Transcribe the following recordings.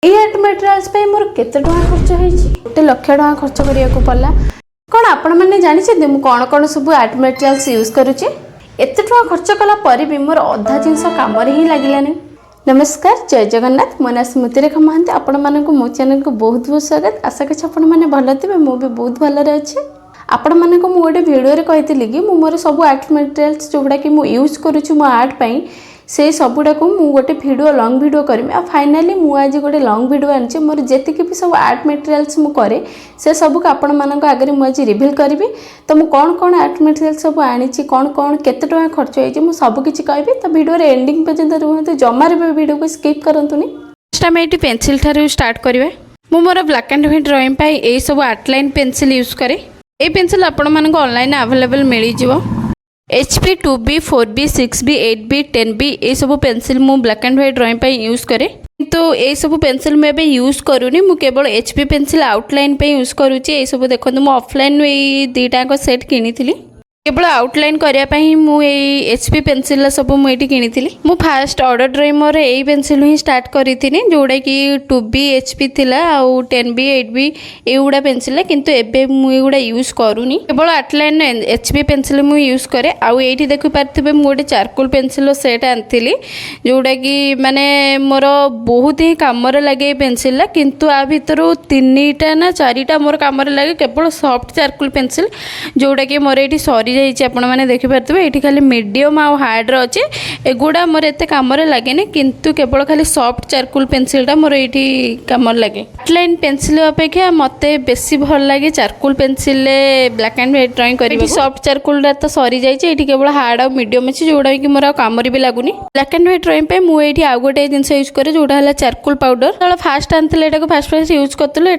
ये art materials पे मोर केते टका खर्च होईची 1 लाख टका खर्च करिया को पड़ला कौन आपण माने जानि छै मु कोन कोन सब आर्ट मटेरियल्स यूज करूची एते टका खर्च कला पर भी मोर अधा जिंस काम रे ही लागिलानी। नमस्कार, जय जगन्नाथ। मो ना स्मृति रेखा महांती। आपण मानक मो चैनल को बहुत बहुत स्वागत। आशा करछि आपण माने भलो थिबे, मो भी बहुत भलो रे अछि। आपण मानक मु गोटे वीडियो रे कहितली कि मु मोर सब आर्ट मटेरियल्स जोडा कि मु यूज करूछु मो आर्ट पई से सबुडा को मु गोटे वीडियो लॉन्ग वीडियो करमी। आ फाइनली मु आज गोटे लॉन्ग वीडियो आनछि मोर जेतिक भी सब आर्ट मटेरियल्स मु करे से सब को आपण मानक आगे मु आज रिवील करबी। तो मु कोन कोन आर्ट मटेरियल सब आनिछि, कोन कोन केते टका खर्च होइछि, मु सब किछि कहबी। तो वीडियो रे एंडिंग पर्यंत रुहंतु, जमार भी वीडियो को स्किप करंतुनी। फर्स्ट हम एटी पेंसिल थारु स्टार्ट करबे। मु more black and white drawing पई ए सब आउटलाइन पेंसिल यूज करे। ए पेंसिल आपण मानक ऑनलाइन अवेलेबल मिली जिवो। HP 2B 4B 6B 8B 10B ये सब पेंसिल मु ब्लैक एंड व्हाइट ड्राइंग पे यूज करे। तो ये सब पेंसिल मैं एबे यूज करूनी, मु केवल HP पेंसिल आउटलाइन पे यूज करूची। ये सब देखो मु ऑफलाइन ये दीटा को सेट किनिथिली। केवल आउटलाइन करिया पई मु ए HP पेंसिल सब मु एटी किनिथिली। मु फर्स्ट ऑर्डर ड्राइंग मोर ए पेंसिल ही स्टार्ट करिथिनी, जोडा कि 2B HP थिला आउ 10B 8B एउडा पेंसिल, किंतु एबे मु एउडा यूज करूनी। केवल आउटलाइन HP पेंसिल मु यूज करे। आउ एठी देखि पारथिबे मु गोटे चारकोल पेंसिल सेट आनथिली, जोडा कि माने मोर बहुत ही काम रे लागे पेंसिल, किंतु आ भितरु तीनटा ना चारिटा मोर काम रे लागे केवल सॉफ्ट चारकोल पेंसिल, जोडा कि मोर एठी सॉरी आपण मैंने देखिपारे ये खाली मीडियम आउ हार्ड अच्छे। एगुड़ा मोर एत कम लगे, किंतु केवल खाली सॉफ्ट चारकोल पेंसिलटा मोर ये कम लगे। आउटलाइन पेंसिल अपेक्षा मत बेसी भल लगे charcoal pencil black and white drawing करी। सॉफ्ट चारकोल तो सरी जाइए, केवल हार्ड आ मीडियम अच्छे, जोड़ा कि मोर कम भी लगुनि। ब्लैक एंड व्हाइट ड्राइंग पे मुझे आउ गोटे जिन यूज करे, जोटा है चारकोल पाउडर। तो फास्ट आनी फास्ट यूज करते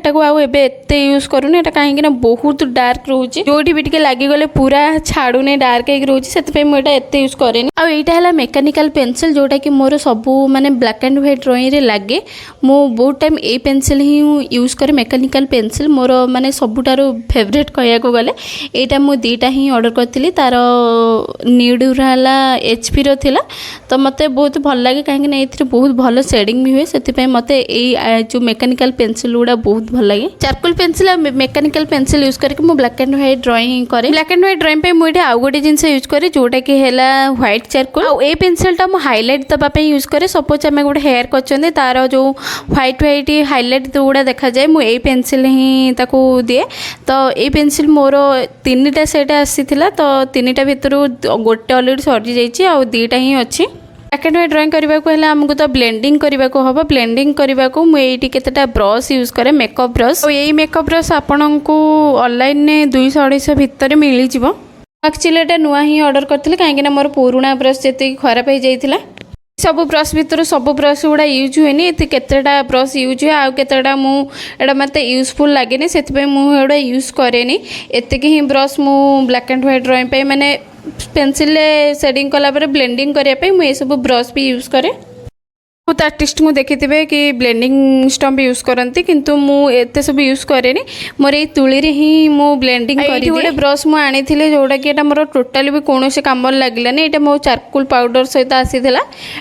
एत यूज करूनी, कहीं बहुत डार्क रोचे, जो भी लगिगले पूरा छाड़ूने डार्क एक रोचे, से मुझे एत यूज करेनि। आ एटा है मेकानिकल पेंसिल, जोटा कि मोर सबू माने ब्लैक एंड व्हाइट ड्राइंग रे लगे। मो बहुत टाइम ए पेंसिल ही यूज करे, मेकानिकल पेंसिल मोर माने सबुटारो फेवरेट कहया को गले। एटा मु दीटा ही ऑर्डर करथिली, तार नीड रहला HP रो थिला। तो मते बहुत भल लगे, कहीं ना एथिरे बहुत भल शेडिंग भी हुए, से मते ए जो मेकानिकल पेंसिल गुड़ा बहुत भल लगे। चारकोल पेंसिल आ मेकानिकल पेंसिल यूज करके मु ब्लैक एंड व्हाइट ड्राइंग करे। ब्लैक एंड व्हाइट ड्राइंग पे मुझे आउ गोटे जिनस यूज करे, जोटा कि हैला व्हाइट चारकोल। आ ए पेंसिलटा मु हाइलाइट दबा पे यूज करे। सपोज आम गोटे हेयर करछन्ते, तार जो व्हाइट व्हाइट हाइलाइट गुड़ा देखा जाए, मु ए पेंसिल ही ताको दिए। तो ए पेंसिल मोर तीनटा सेट आसीथिला, तो तीनटा भितरु गोटे ऑलरेडी सरी जाइछि, आ दीटा ही अछि। ब्लैक एंड व्हाइट ड्राइंग करने को आमको तो ब्लेंडिंग करने को हम। ब्लेंडिंग करने को मुझे केतेटा ब्रश यूज करे, मेकअप ब्रश। तो यही मेकअप ब्रश आपन को ऑनलाइन 200-250 भितर मिल जाव। एक्चुअली एटा नुआ ही ऑर्डर करथिले, कहीं मोर पुराना ब्रश जेते खराब हो जाइथिला। सब ब्रश भितर सब ब्रश गुड़ा यूज हुए, केतेटा ब्रश यूज हुए, आ केतेटा मु एटा मते यूजफुल लागेनी, सेति मु एटा यूज करेनी। एतिक ही ब्रश मु ब्लैक एंड व्हाइट ड्राइंग पे माने पेंसिल शेडिंग कला पर ब्लेंडिंग करने पे मुझे सब ब्रश भी यूज करे। बहुत आर्टिस्ट को देखिथे कि ब्लेंडिंग स्टम्प यूज करती, किंतु मुझे सब यूज करेनी। मोर ये तुली ही मु ब्लेंडिंग करी। गोटे ब्रश मु आनी थिले, जोटा कि मोर टोटाली भी कौन काम लगिलानी। एटा मो चारकोल पाउडर सहित आसीथिला।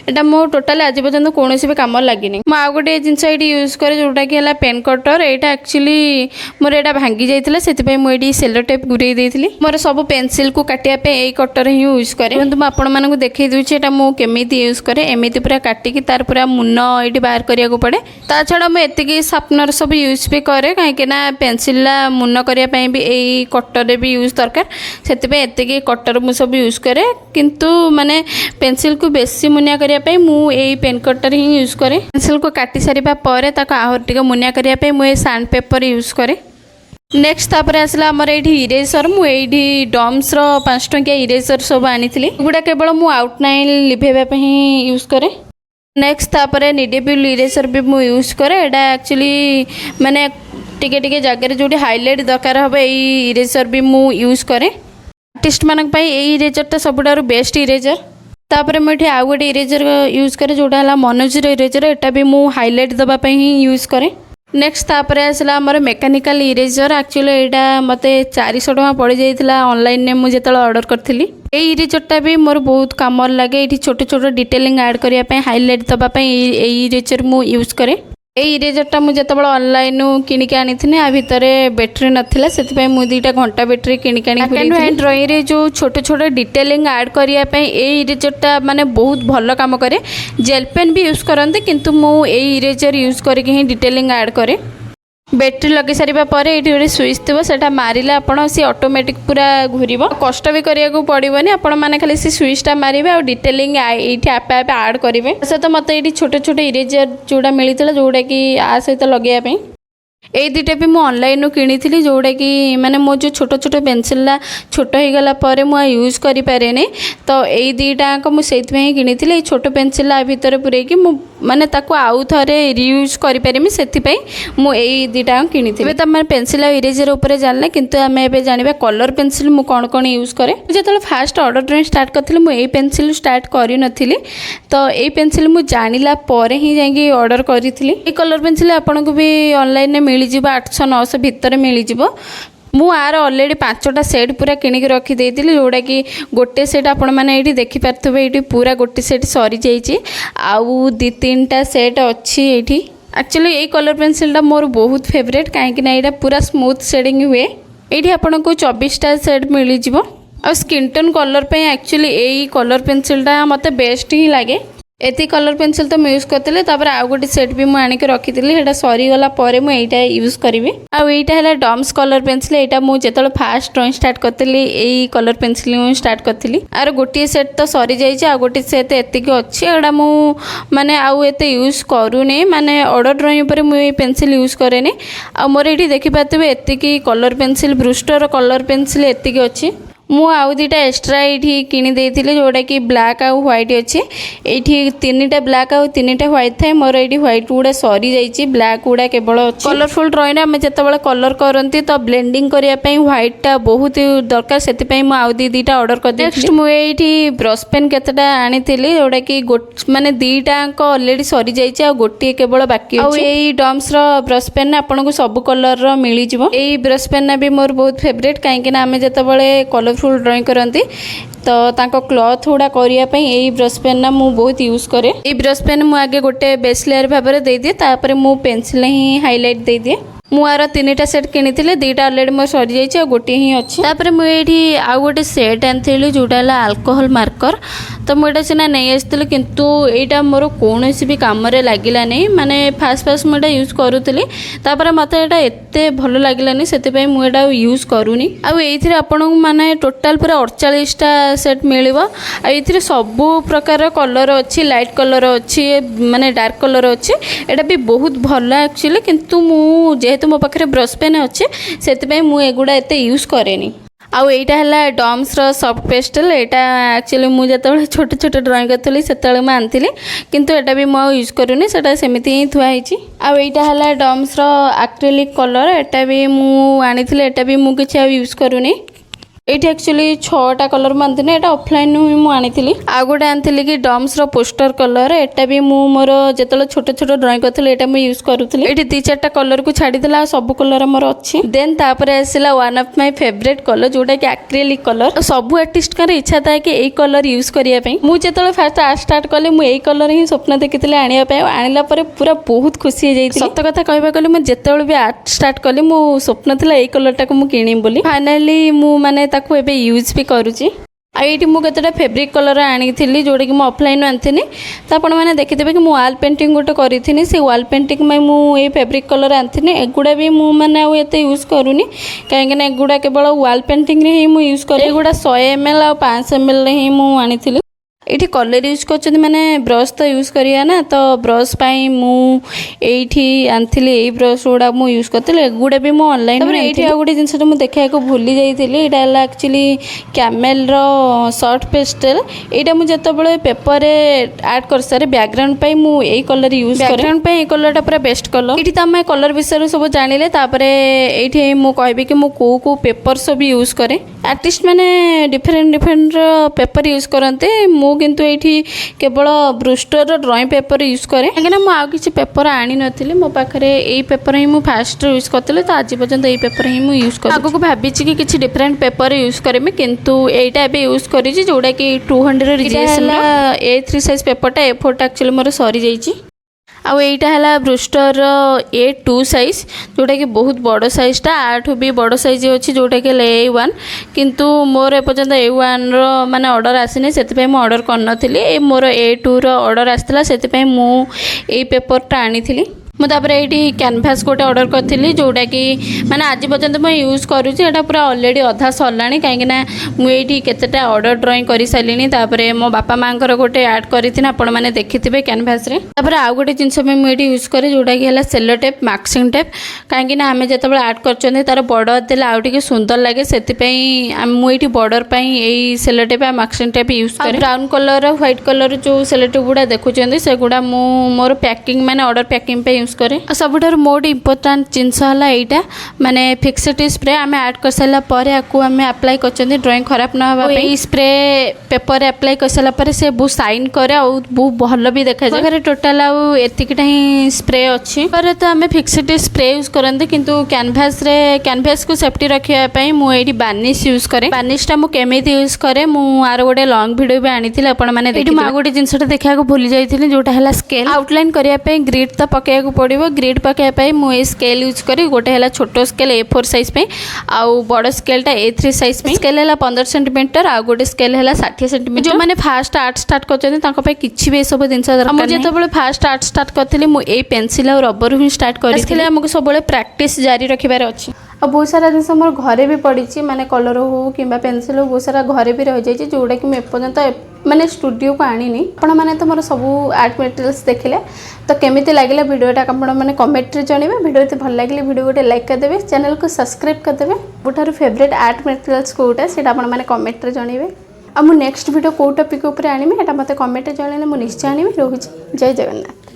एटा मो टोटाल आज पर्यंत कौन भी काम लगिनी। मु आ गोटे जिनस ये यूज करे, जोटा कि है पेन कटर। एटा एक्चुअली मोर एटा भांगी जाइथिला, सेति मुझे सेलो टेप गुरई देइथिली। मोर सब पेंसिल को काटिया पे ए कटर ही यूज करे। किंतु मु आपण मानकु देखै दूची एटा मु केमिति यूज करे। एमिति पूरा काटी कि तार पूरा मुन ये बाहर करिया को पड़े। ता छड़ा मैं एतिकी शार्पनर सब यूज भी करे, कहीं पेंसिल मुन करने भी यही कटर भी यूज दरकार, से एतिकी कटर मु सब यूज करे। किंतु माने पेंसिल को बेसी मुनिया करने मुझे पेन कटर ही यूज करे। पेंसिल को काटी सारिबा परे ताको आहर टिके मुनिया करने मुझे सैंड पेपर यूज करे। नेक्स्ट तापर आसला आमर ये इरेजर। मुझे डम्स 5 टंकिया इरेजर सब आनी गुड़ा केवल मु आउटलाइन लिभेबा ही यूज करे। नेक्स्ट तापर निडेबल इरेजर भी मु यूज करे। एटा एक्चुअली माने टिके टिके जगह जो हाइलाइट दरकार हम यही इरेजर भी मु यूज करे। आर्टिस्ट मानक पई यही इरेजरटा सबुठारु बेस्ट इरेजर। तापर मुझे आउ गोटे इरेजर यूज करे, जोटा है मनोजर इरेजर। एटा भी मु हाइलाइट दबा पे ही यूज करे। नेक्स्ट तापर आसला आमर मेकानिकल इरेजर। एक्चुअली यहाँ मत 400 टका पड़ जाइए ऑनलाइन मुझे ऑर्डर करी। ये इरेजरटा भी मोर बहुत काम लगे। ये छोट छोट डिटेलिंग ऐड करने हाइलाइट दबापी इरेजर मु यूज करे। এই ଇରେଜରଟା ମୁଁ ଯେତେବେଳେ ଅନଲାଇନରୁ କିଣିକି ଆଣିଥିଲି ଆ ଭିତରେ ବ୍ୟାଟେରୀ ନଥିଲା, ସେଥିପାଇଁ ମୁଁ ଦୁଇଟା ଘଣ୍ଟା ବ୍ୟାଟେରୀ କିଣିକି ଆଣି ଡ୍ରଇଂରେ ଯେଉଁ ଛୋଟ ଛୋଟ ଡିଟେଲିଂ ଆଡ୍ କରିବା ପାଇଁ ଏଇ ଇରେଜରଟା ମାନେ ବହୁତ ଭଲ କାମ କରେ। ଜେଲ୍ ପେନ୍ ବି ୟୁଜ୍ କରନ୍ତି, କିନ୍ତୁ ମୁଁ ଏଇ ଇରେଜର ୟୁଜ୍ କରିକି ହିଁ ଡିଟେଲିଂ ଆଡ୍ କରେ। बैटरी लगे सारा पर ये गोटे स्विच थी से मारे आप सी ऑटोमेटिक पूरा घूर कष्ट भी करने पड़ोनी आपण मैंने खाली सी स्विचटा मारे और डिटेलिंग ये आपे आपे आड करेंगे। सहित मत ये छोटे छोटे इरेजर जोड़ा मिलता जोड़ा कि आ सहित लगे ये दुटा भी मुझे ऑनलाइन किनी जोड़ा कि माने मो जो छोट छोट पेनसिलला छोट हो गला पर मुझे यूज करि पारे नहीं, तो यही दुटाक मुझे किनी छोट पेनसिल भितर पूरे माने ताको आउ थे रियूज करें से मुझे दुटाक किनी तो मैं पेनसिल और इरेजर उपर जानले, किंतु आम ए जाना कलर पेनसिल मुझे कौन कौन यूज करे। जो फास्ट ऑर्डर ड्रॉइंग स्टार्ट करी मुझे पेनसिल स्टार्ट करी नथिली, तो ये पेनसिल मुझे जानिला पर ही जाइए ऑर्डर करी। कलर पेनसिल आपन को भी ऑनलाइन मिलଯିବ 800-900 भितर मिलଯିବ। मु आर ऑलरेडी 5टा सेट पूरा किनिक रखी देइतिली, जोड़ा कि गोटे सेट आपण माने एठी देखि पारथबे एठी पूरा गोटे सेट सरी जाइछि, आउ 2-3टा सेट अछि एठी। एक्चुअली ये कलर पेनसिल मोर बहुत फेवरेट, कहीं ना पूरा स्मूथ शेडिंग हुए। ये आपन को 24टा सेट मिलଯିବ। और स्किन टोन कलर पे एक्चुअली यही कलर पेनसिलटा मत बेस्ट ही लगे। एति कलर पेनसिल तो यूज करते आउ गोटे सेट भी मुझे आणिक रखी सरीगला मुझे यूज करी। आईटा है डम्स कलर पेनसिल, यहाँ मुझे फास्ट ड्रॉइंग स्टार्ट करी यही कलर पेनसिल मुझे स्टार्ट करी। आर गोटे सेट तो सरी जाइए, गोटे सेट एतिक अच्छी एटा माने आउ एते यूज करूनी, माने ऑर्डर ड्रॉइंग पर मुझे पेनसिल यूज करे। आ मोर ये देखिपारे एतिक colour pencil Brustro colour pencil एतिक अच्छी। मु आउ दुटा एक्स्ट्रा ये किनी देइथिले जोड़ा कि ब्लैक आउ व्हाइट अच्छे। ये 3टा ब्लैक आउ 3टा व्हाइट थाए, मोर ये व्हाइट गुड़ा सरी जाइए, ब्लैक गुड़ा केवल अच्छे। कलरफुल ड्रॉइंग आम जिते कलर करती तो ब्लेंडिंग करने व्हाइटा बहुत दरकार, से आउ दुटा ऑर्डर कर। नेक्स्ट मुझे ब्रश पेन केतेटा आनी जोड़ा कि माने दुटाक ऑलरेडी सरी जाइए, आ गोटे केवल बाकी यही डम्स ब्रश पेन आपन को सब कलर मिल जाए। यही ब्रश पेन भी मोर बहुत फेवरेट, कहीं आम जिते कलरफुल ड्रॉइंग करती तो तांको क्लॉथ गुड़ा करने यही ब्रश पेन ना मु बहुत यूज करे। ये ब्रश पेन मु आगे गोटे बेस लेयर भाव में दे दिए, तापर मु पेंसिल ही हाईलाइट दे दिए। मुझे 3टा सेट किनी 2टा ऑलरेडी मोर सरी जाइए, आ गोटे ही अच्छी। तापर मुझे आउ गोटे सेट आनी जोटा अल्कोहल मार्कर, तो मुझे सीना नहीं आसती, किंतु यहाँ मोर कौन भी कम लगिला नहीं, माने फास्ट फास्ट मुझे यूज करूली, तापर मत एत भल लगिलानी से मुझे यूज करूनी। आउे आपण माने टोटाल पूरा 48टा सेट मिलिबो। आ सबू प्रकार कलर अच्छी, लाइट कलर अच्छी, माने डार्क कलर अच्छी। एटा भी बहुत भल एक्चुअली, किंतु मु जेहेतु मो पाखे ब्रश पेन अच्छे से मुझे एत यूज करेनी। आउ एटा है डम्स सॉफ्ट पेस्टल, यहाँ एक्चुअली मुझे छोटे छोटे ड्रॉइंग करी से आनी, किंतु एटा भी मुझे यूज करूनी, से सेमती ही थुआई। आउ एटा है डम्स एक्रेलिक कलर, एटा भी मुझे आनी, एटा भी मुझे किसी यूज करूनी। ये एक्चुअली 6टा कलर मानती ना, ऑफलाइन ही मुझे आउ गोटे आनी कि डम्स पोस्टर कलर, एटा भी मोर जो छोट छोट ड्रॉइंग करी मुझे यूज करूली। ये 2-4टा कलर को छाड़ीदेला, सब कलर मोर अच्छी। देन तापर आसला one of my favourite colour जोटा कि एक्रेलिक कलर। सब आर्टिस्ट का इच्छा था कि यही कलर यूज करने। मुझे फास्ट आर्ट स्टार्ट कली मुझे कलर ही स्वप्न देखी आने आनला पूरा बहुत खुशी हो जाती। सत कथा कहबा गले मुझे जिते भी आर्ट स्टार्ट कली मो स्वप्न था यही कलरटा को किणी बोली। फाइनाली मु माने ताको एबे यूज भी करुची। आईटी मुझे केतेटा फेब्रिक कलर आनी जोटा कि मुझे ऑफलाइन आनी, तो आपण मैंने देखिथे कि मुझे वाल पेंटिंग गोटे करी, से वाल पेंटिंग में मुझे फेब्रिक कलर आनी। एगुड़ा भी मुझे आते यूज करूनी, कहीं एगुड़ा केवल वाल पेंटिंग ही मुझे यूज करे। एगुड़ा 100 ml और 500 ml ही मुझे ये कलर यूज कर माने ब्रश तो यूज करिया ना, तो ब्रश पाई मुझे आनी ब्रश गुड़ा मुझे यूज करी। एगुड़ा भी मुझे ऑनलाइन ये गोटे जिनस देखा भूली जाइए। यहाँ एक्चुअली कैमेल सॉफ्ट पेस्टल, यहाँ मुझे जिते पेपर आर्ट कर सारे बैकग्राउंड पे मुझे कलर यूज बैकग्राउंड पे ये कलरटा पूरा बेस्ट कलर। ये तो आम कलर विषय सब जानिले, ये मुझे कि मुझे कौ पेपर सब यूज करे। आर्टिस्ट मैंने डिफरेंट डिफरेंट पेपर यूज करते, किंतु ये केवल ब्रूस्टर ड्रॉइंग पेपर यूज करे। कहीं मुझे पेपर आनी नी, मो पाखे यही पेपर ही मुझे फास्ट यूज करी, तो आज पर्यटन यही पेपर ही मुझे यूज कर। आगक भावी कि किसी डिफरेंट पेपर यूज करें, किंतु यहाँ एवं यूज करी जोटा कि 200 A3 size पेपरटा A4 actually more सरी जाइए। आउ एटा हला ब्रूस्टर A2 साइज जोटा कि बहुत बड़ साइजटा आठू भी बड़ साइज अच्छी जोटा कि A1 किंतु मोर एपर्यंत A1 रो माने ऑर्डर आसीनी सेति मु ऑर्डर करनथिली मोर A2 रो ऑर्डर आसला सेति मु ए पेपरटा आनीथिली मुझे ये कैनभास गोटे ऑर्डर करी जोटा कि माने आज पर्यंत मुझे यूज करुँची पूरा ऑलरेडी अधा सरला कहीं मुझे केतेटा ऑर्डर ड्रॉइंग कर सारे मो बापा माँ गोटे ऐड करी आपण मैंने देखिथे कैनभास आउ गोटे जिनस मुझे यूज करे जोटा कि है सेलो टेप मैक्सिंग टेप कहीं आम जो ऐड कर तार बॉर्डर देला आउ टे सुंदर लगे से मुझे बॉर्डर पर यही sellotape masking tape use करे ब्राउन कलर व्हाइट कलर जो सेलो टेप गुड़ा देखुं से गुड़ा मोर पैकिंग माने ऑर्डर पैकिंग पे यूज करे सबुठार मोस्ट इंपोर्टेंट जिनस है माने फिक्सिटी स्प्रे आम ऐड कर सारा पर आम अप्लाई कर ड्रॉइंग खराब ना होगा स्प्रे पेपर अप्लाई कर सारा से बहुत साइन करे बहुत भल भी देखा जाए टोटाल आतिकटा ही स्प्रे अच्छी पर तो आम फिक्सिटी स्प्रे यूज करते किंतु कैनभास को सेफ्टी रखापी मुझे बार्निश यूज करे बार्निशटा मुझे यूज करे आर गोटे लॉन्ग वीडियो भी आनी आपने गोटे जिनसा देखा भूली जाइए जोटा है स्केल आउटलाइन करने ग्रिड तो पकेगा पड़ो ग्रिड पकाइपाई मुझे स्केल यूज करी गोटे है छोट स्केल A4 साइज पे आउ बड़ स्केलटा A3 साइज पे स्केल है 15 सेंटीमीटर आउ गोटे स्केल है 60 सेंटीमीटर जो मैंने फास्ट आर्ट स्टार्ट कर किसी भी सब जिन मुझे जो फास्ट आर्ट स्टार्ट करी मुझे पेनसिल और रबर ही स्टार्ट करी आमको सब प्रैक्टिस जारी रखार अच्छी और बहुत सारा जिन मोर घरे भी पड़ी माने कलर हो कि पेनसिल हो बहुत सारा घरे भी रही जाइए जोटा कि मुझे माने स्टूडियो को आनी आपण मैंने तो मोर सब आर्ट मटेरियल्स देखिले तो केमिति लागला वीडियोटा आपण मैंने कमेंट रे जणिबे वीडियो भल लगे वीडियो गोटे लाइक करदेवे चैनल को सब्सक्राइब करदेवे गोटार फेवरेट आर्ट मटेरियल्स कोटा से मैंने कमेंट रे जणिबे आ मु नेक्स्ट वीडियो को टॉपिक ऊपर आनिबे एटा मते कमेंट रे जणिले मु निश्चय आनिबे रोहि जय जगन्नाथ।